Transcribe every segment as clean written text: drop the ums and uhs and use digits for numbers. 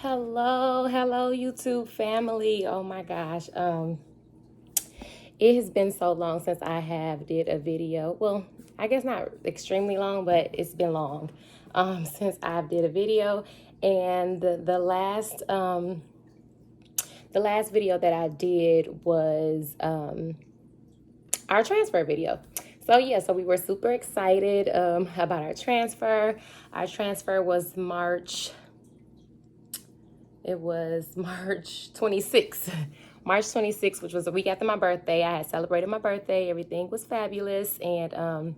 Hello YouTube family. Oh my gosh. It has been so long since I have did a video. Well, I guess not extremely long, but it's been long since I've did a video. And the last video that I did was our transfer video. So yeah, so we were super excited about our transfer. Our transfer was March 26th. March 26th, which was a week after my birthday. I had celebrated my birthday. Everything was fabulous. And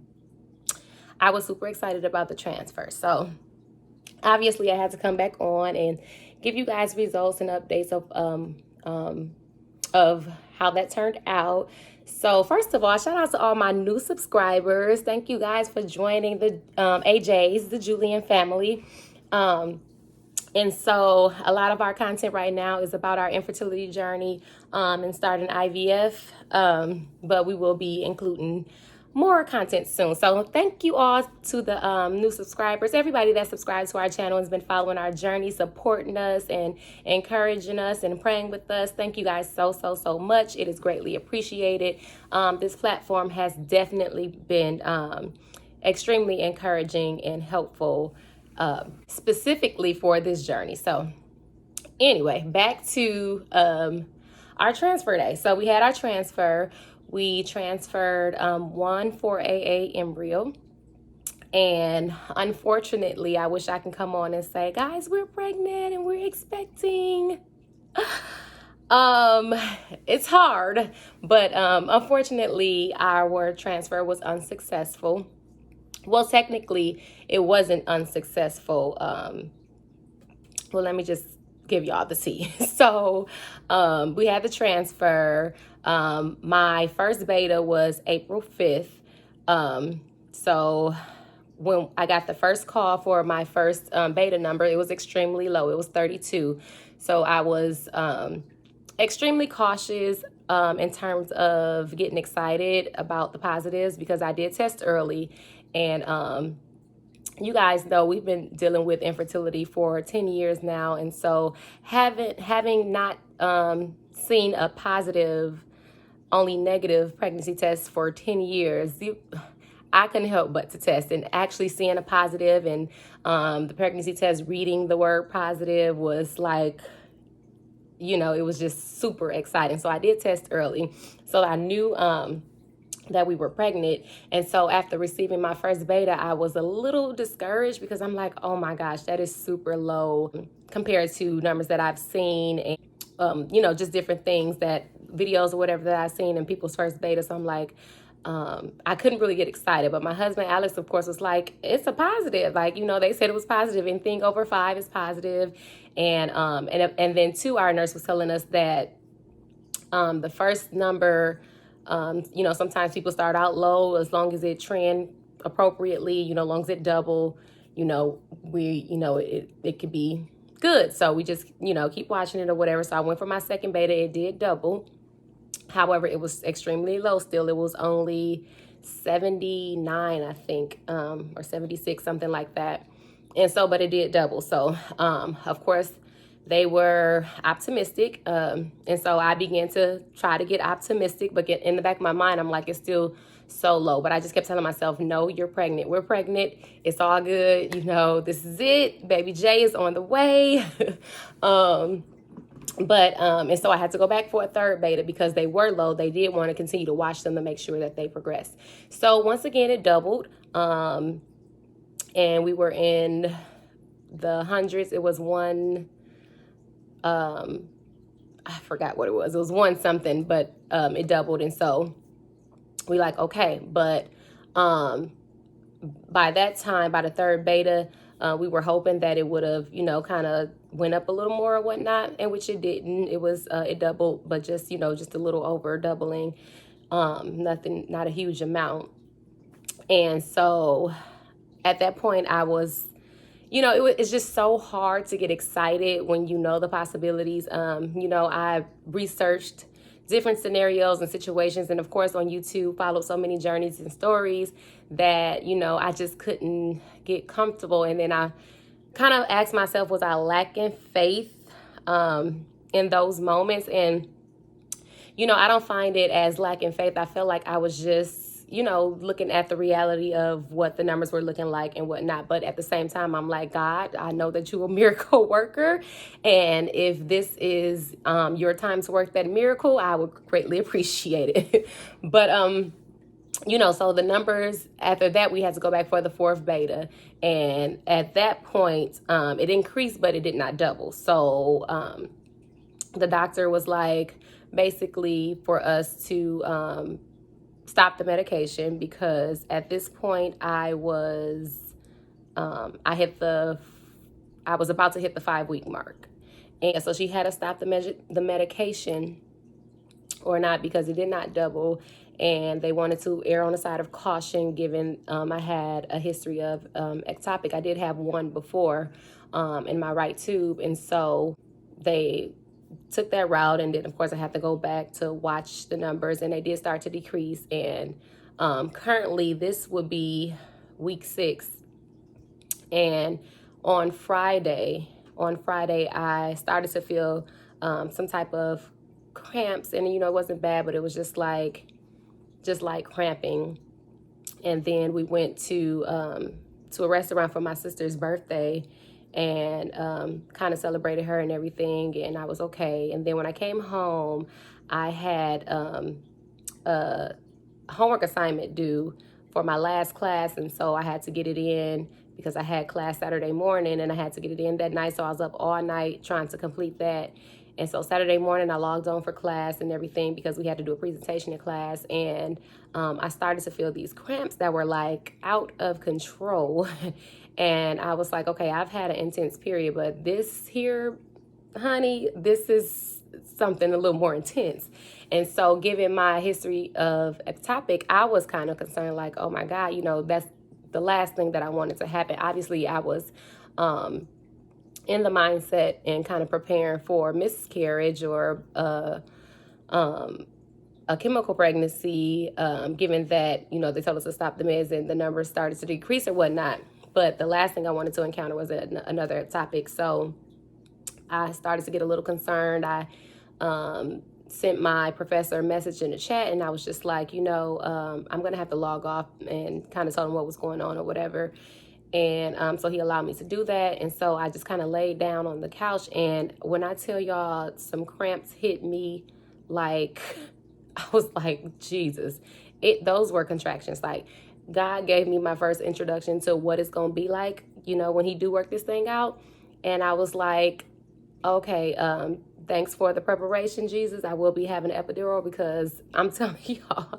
I was super excited about the transfer. So obviously I had to come back on and give you guys results and updates of how that turned out. So first of all, shout out to all my new subscribers. Thank you guys for joining the AJs, the Julian family. And so a lot of our content right now is about our infertility journey and starting IVF, but we will be including more content soon. So thank you all to the new subscribers, everybody that subscribed to our channel has been following our journey, supporting us and encouraging us and praying with us. Thank you guys so much. It is greatly appreciated. This platform has definitely been extremely encouraging and helpful specifically for this journey. So anyway, back to our transfer day. So we had our transfer. We transferred one 4AA embryo. And unfortunately, I wish I can come on and say, guys, we're pregnant and we're expecting. It's hard, but unfortunately, our transfer was unsuccessful. Well, technically, it wasn't unsuccessful. Well, let me just give y'all the tea. So we had the transfer. My first beta was April 5th. So when I got the first call for my first beta number, it was extremely low. It was 32. So I was extremely cautious in terms of getting excited about the positives because I did test early. And you guys know we've been dealing with infertility for 10 years now. And so having not seen a positive, only negative pregnancy test for 10 years, I couldn't help but to test. And actually seeing a positive and the pregnancy test reading the word positive was like, you know, it was just super exciting. So I did test early. So I knew that we were pregnant. And so after receiving my first beta, I was a little discouraged because I'm like, oh my gosh, that is super low compared to numbers that I've seen and, you know, just different things that videos or whatever that I've seen in people's first beta. So I'm like, I couldn't really get excited. But my husband, Alex, of course, was like, it's a positive. Like, you know, they said it was positive. Anything over 5 is positive. And then too, our nurse was telling us that the first number, you know, sometimes people start out low as long as it trend appropriately, you know, as long as it double, you know, it could be good. So we just, you know, keep watching it or whatever. So I went for my second beta. It did double. However, it was extremely low still. It was only 79, I think, or 76, something like that. And so, but it did double. So, of course, they were optimistic. And so I began to try to get optimistic, but in the back of my mind, I'm like, it's still so low. But I just kept telling myself, no, you're pregnant. We're pregnant. It's all good. You know, this is it. Baby Jae is on the way. And so I had to go back for a third beta because they were low. They did want to continue to watch them to make sure that they progressed. So once again, it doubled. And we were in the hundreds. It was one, I forgot what it was. It was one something, but it doubled. And so we like, okay. But by that time, by the third beta, we were hoping that it would have, you know, kind of went up a little more or whatnot, and which it didn't. It was, it doubled, but just, you know, just a little over doubling, nothing, not a huge amount. And so at that point I was, you know, it's just so hard to get excited when you know the possibilities. You know, I researched different scenarios and situations, and of course on YouTube followed so many journeys and stories that, you know, I just couldn't get comfortable. And then I kind of asked myself, was I lacking faith in those moments? And I don't find it as lacking faith. I feel like I was just, looking at the reality of what the numbers were looking like and whatnot. But at the same time, I'm like, God, I know that you're a miracle worker. And if this is your time to work that miracle, I would greatly appreciate it. But, so the numbers after that, we had to go back for the fourth beta. And at that point, it increased, but it did not double. So the doctor was like, basically for us to stop the medication, because at this point I was about to hit the 5-week mark. And so she had to stop the medication or not, because it did not double. And they wanted to err on the side of caution, given I had a history of ectopic. I did have one before in my right tube. And so they took that route, and then of course I have to go back to watch the numbers, and they did start to decrease. And currently this would be week 6, and on Friday I started to feel some type of cramps, and it wasn't bad, but it was just like cramping. And then we went to a restaurant for my sister's birthday, and kind of celebrated her and everything, and I was okay. And then when I came home, I had a homework assignment due for my last class, and so I had to get it in because I had class Saturday morning, and I had to get it in that night. So I was up all night trying to complete that. And so Saturday morning I logged on for class and everything, because we had to do a presentation in class. And I started to feel these cramps that were like out of control. And I was like, okay, I've had an intense period, but this here, honey, this is something a little more intense. And so given my history of ectopic, I was kind of concerned, like, oh my God, that's the last thing that I wanted to happen. Obviously, I was in the mindset and kind of preparing for miscarriage or a chemical pregnancy, given that, they told us to stop the meds and the numbers started to decrease or whatnot. But the last thing I wanted to encounter was another topic. So I started to get a little concerned. I sent my professor a message in the chat, and I was just like, I'm going to have to log off, and kind of told him what was going on or whatever. And so he allowed me to do that. And so I just kind of laid down on the couch. And when I tell y'all, some cramps hit me, like, I was like, Jesus. Those were contractions. Like, God gave me my first introduction to what it's going to be like, when he do work this thing out. And I was like, okay, thanks for the preparation, Jesus. I will be having an epidural, because I'm telling y'all,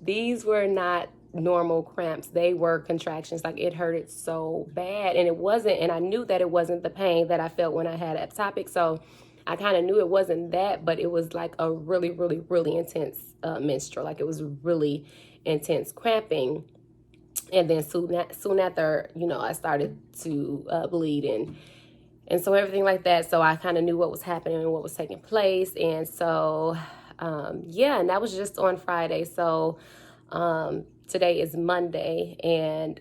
these were not normal cramps. They were contractions. Like, it hurted so bad. And it wasn't, and I knew that it wasn't the pain that I felt when I had ectopic. So I kind of knew it wasn't that, but it was like a really, really, really intense menstrual. Like, it was really intense cramping. And then soon after, I started to bleed, and so everything like that. So I kind of knew what was happening and what was taking place. And so, and that was just on Friday. So today is Monday. And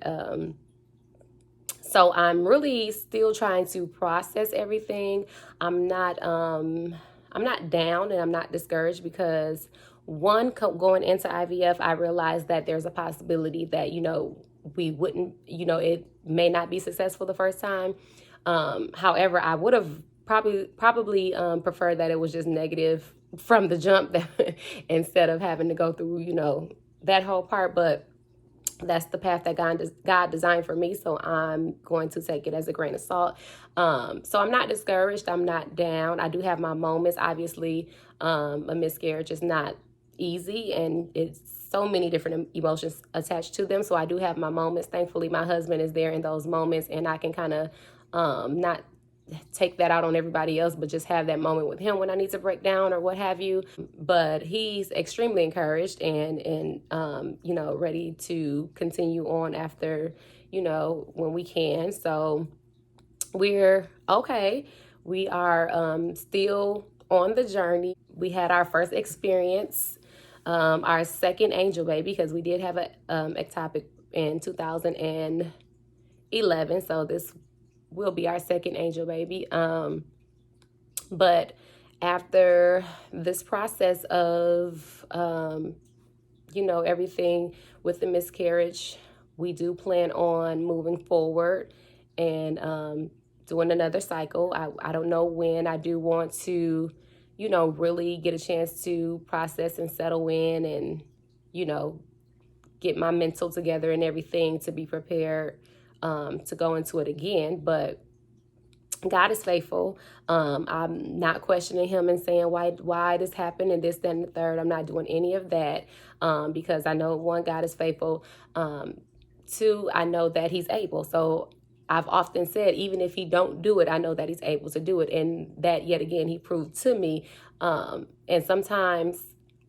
so I'm really still trying to process everything. I'm not down, and I'm not discouraged, because going into IVF, I realized that there's a possibility that, we wouldn't, it may not be successful the first time. However, I would have probably preferred that it was just negative from the jump, that instead of having to go through, that whole part. But that's the path that God designed for me. So I'm going to take it as a grain of salt. So I'm not discouraged. I'm not down. I do have my moments. Obviously, a miscarriage is not easy, and it's so many different emotions attached to them. So I do have my moments. Thankfully, my husband is there in those moments, and I can kind of not take that out on everybody else, but just have that moment with him when I need to break down or what have you. But he's extremely encouraged and ready to continue on after, when we can. So we're okay. We are still on the journey. We had our first experience, our second angel baby, because we did have a ectopic in 2011. So this will be our second angel baby. But after this process of, everything with the miscarriage, we do plan on moving forward and doing another cycle. I don't know when. I do want to, really get a chance to process and settle in and, get my mental together and everything to be prepared to go into it again. But God is faithful. I'm not questioning him and saying why this happened and this, that, and the third. I'm not doing any of that because I know, one, God is faithful. Two, I know that he's able. So I've often said, even if he don't do it, I know that he's able to do it. And that, yet again, he proved to me. And sometimes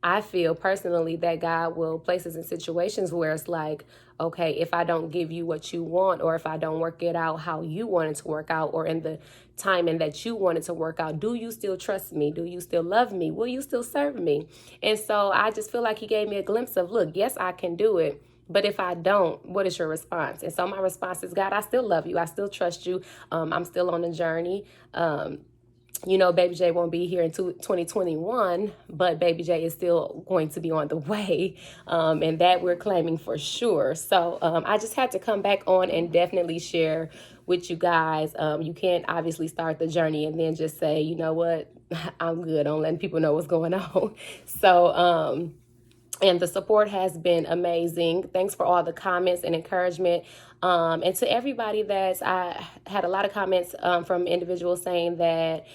I feel personally that God will place us in situations where it's like, okay, if I don't give you what you want, or if I don't work it out how you want it to work out, or in the timing that you want it to work out, do you still trust me? Do you still love me? Will you still serve me? And so I just feel like he gave me a glimpse of, look, yes, I can do it. But if I don't, what is your response? And so my response is, God, I still love you. I still trust you. I'm still on the journey. Baby Jae won't be here in 2021, but Baby Jae is still going to be on the way, and that we're claiming for sure. So I just had to come back on and definitely share with you guys. You can't obviously start the journey and then just say, you know what, I'm good on letting people know what's going on. So, and the support has been amazing. Thanks for all the comments and encouragement. And to everybody I had a lot of comments from individuals saying that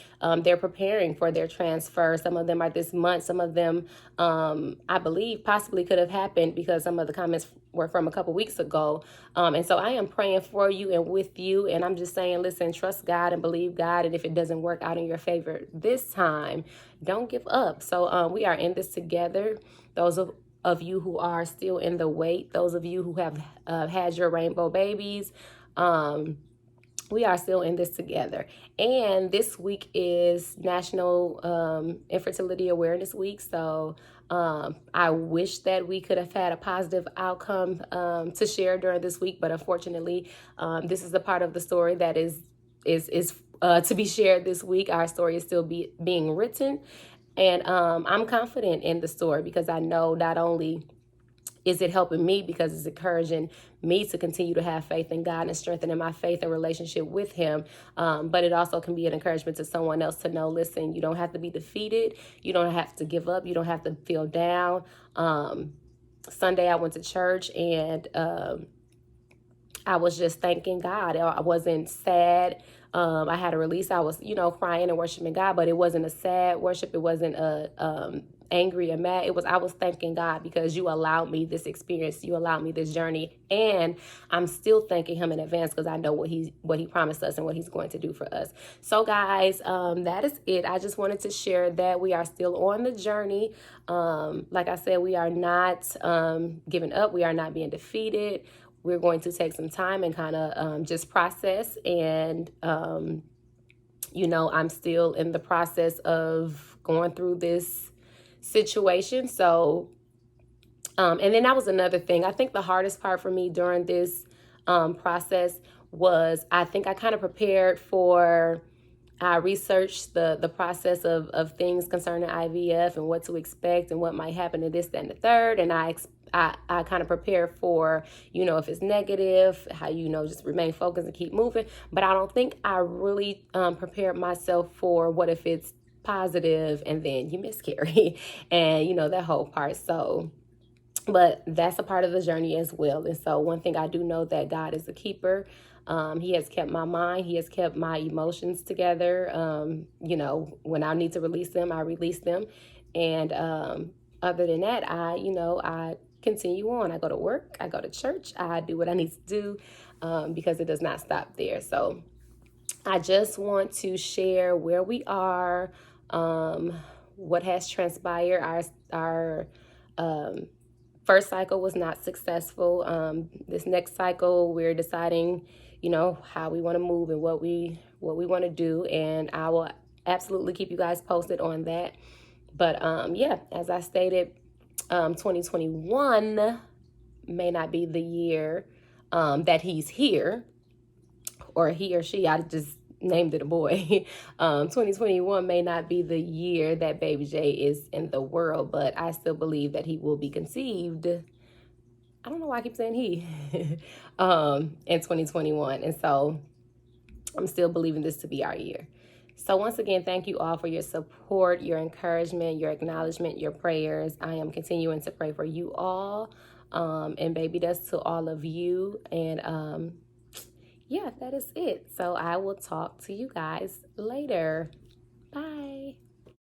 they're preparing for their transfer. Some of them are this month. Some of them, I believe, possibly could have happened because some of the comments were from a couple weeks ago. And so I am praying for you and with you. And I'm just saying, listen, trust God and believe God. And if it doesn't work out in your favor this time, don't give up. So we are in this together. Those of you who are still in the wait, those of you who have had your rainbow babies, we are still in this together. And this week is National Infertility Awareness Week. So I wish that we could have had a positive outcome to share during this week, but unfortunately, this is the part of the story that is to be shared this week. Our story is still being written. And I'm confident in the story because I know not only is it helping me because it's encouraging me to continue to have faith in God and strengthening my faith and relationship with him. But it also can be an encouragement to someone else to know, listen, you don't have to be defeated. You don't have to give up. You don't have to feel down. Sunday I went to church and I was just thanking God. I wasn't sad. I had a release. I was, crying and worshiping God, but it wasn't a sad worship. It wasn't a angry and mad. I was thanking God because you allowed me this experience. You allowed me this journey. And I'm still thanking him in advance because I know what he promised us and what he's going to do for us. So guys, that is it. I just wanted to share that we are still on the journey. Like I said, we are not giving up. We are not being defeated. We're going to take some time and kind of just process. And, I'm still in the process of going through this situation. So, and then that was another thing. I think the hardest part for me during this process was I think I kind of prepared for, I researched the process of things concerning IVF and what to expect and what might happen to this, that, and the third. And I kind of prepare for, if it's negative, how, just remain focused and keep moving. But I don't think I really prepared myself for what if it's positive and then you miscarry and, that whole part. So, but that's a part of the journey as well. And so one thing I do know that God is a keeper. He has kept my mind. He has kept my emotions together. When I need to release them, I release them. And other than that, I continue on. I go to work. I go to church. I do what I need to do because it does not stop there. So I just want to share where we are, what has transpired. Our first cycle was not successful. This next cycle, we're deciding, how we want to move and what we want to do. And I will absolutely keep you guys posted on that. But as I stated, 2021 may not be the year that he's here or he or she, I just named it a boy. 2021 may not be the year that Baby Jae is in the world, but I still believe that he will be conceived. I don't know why I keep saying he in 2021. And so I'm still believing this to be our year. So once again, thank you all for your support, your encouragement, your acknowledgement, your prayers. I am continuing to pray for you all, and baby dust to all of you. And yeah, that is it. So I will talk to you guys later. Bye.